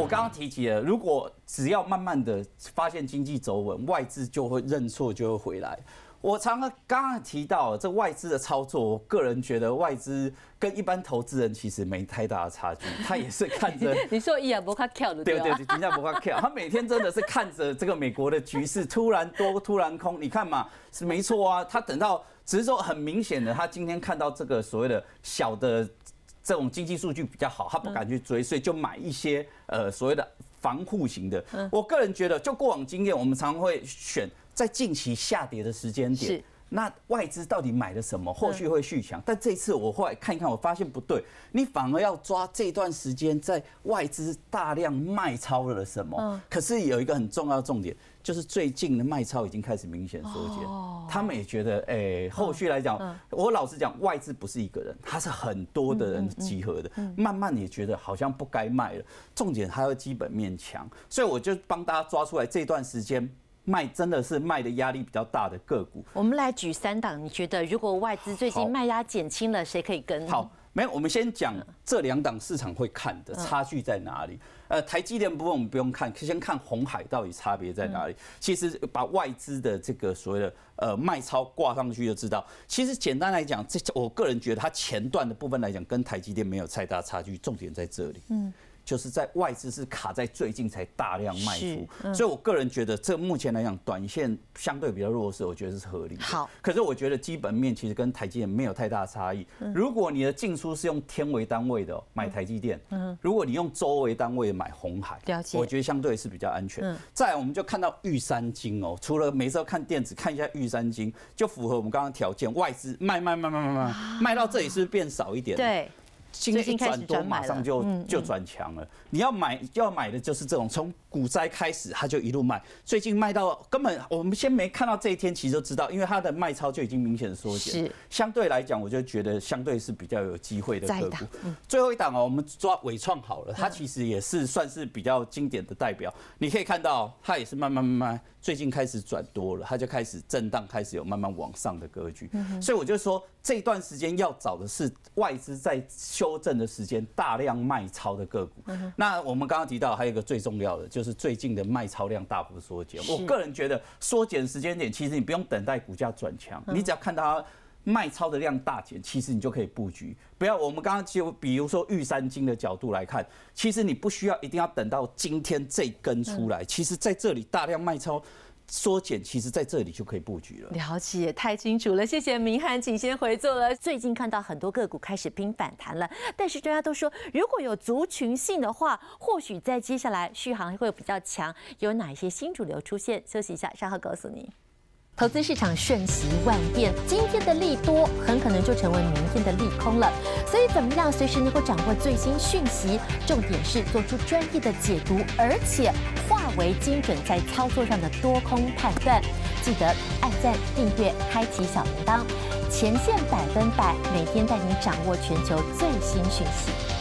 刚刚提及了，如果只要慢慢的发现经济走稳，外资就会认错，就会回来。我刚刚提到这外资的操作，我个人觉得外资跟一般投资人其实没太大的差距，他也是看着你说伊也不卡跳的对，人家不怕跳，他每天真的是看着这个美国的局势突然多突然空，你看嘛是没错啊，他等到只是说很明显的，他今天看到这个所谓的小的这种经济数据比较好，他不敢去追，所以就买一些所谓的防护型的。我个人觉得，就过往经验，我们常会选在近期下跌的时间点。那外资到底买了什么？后续会续强，但这一次我后来看一看，我发现不对，你反而要抓这段时间在外资大量卖超了什么？可是有一个很重要的重点，就是最近的卖超已经开始明显缩减，他们也觉得，后续来讲，我老实讲，外资不是一个人，他是很多的人集合的，慢慢也觉得好像不该卖了，重点还要基本面强，所以我就帮大家抓出来这段时间。卖真的是卖的压力比较大的个股，我们来举3档，你觉得如果外资最近卖压减轻了，谁可以跟？好，没有，我们先讲这2档市场会看的差距在哪里。台积电部分我们不用看，先看鸿海到底差别在哪里。其实把外资的这个所谓的卖超挂上去就知道。其实简单来讲，我个人觉得它前段的部分来讲，跟台积电没有太大差距，重点在这里。就是在外资是卡在最近才大量卖出，所以我个人觉得这目前来讲，短线相对比较弱势，我觉得是合理的。好，可是我觉得基本面其实跟台积电没有太大差异。如果你的进出是用天为单位的买台积电，如果你用周为单位买鸿海，我觉得相对是比较安全。再来我们就看到玉山金哦，除了每次要看电子，看一下玉山金，就符合我们刚刚条件，外资卖到这里是不是变少一点？对。今天一转多，马上就转强了。你要买的就是这种，从股灾开始，它就一路卖。最近卖到根本我们先没看到这一天，其实就知道，因为它的卖超就已经明显缩减。相对来讲，我就觉得相对是比较有机会的个股。最后一档哦，我们抓伟创好了，它其实也是算是比较经典的代表。你可以看到，它也是慢慢，最近开始转多了，它就开始震荡，开始有慢慢往上的格局。所以我就说，这一段时间要找的是外资在修正的时间大量卖超的个股。那我们刚刚提到还有一个最重要的，就是最近的卖超量大幅缩减。我个人觉得缩减时间点，其实你不用等待股价转强，你只要看到它卖超的量大减，其实你就可以布局。不要我们刚刚就比如说玉山金的角度来看，其实你不需要一定要等到今天这根出来，其实在这里大量卖超。缩减，其实在这里就可以布局了。了解太清楚了，谢谢明翰，请先回座了。最近看到很多个股开始拼反弹了，但是大家都说，如果有族群性的话，或许在接下来续航会比较强。有哪一些新主流出现？休息一下，稍后告诉你。投资市场瞬息万变，今天的利多很可能就成为明天的利空了。所以，怎么样随时能够掌握最新讯息？重点是做出专业的解读，而且化为精准在操作上的多空判断。记得按赞、订阅、开启小铃铛，前线100%，每天带你掌握全球最新讯息。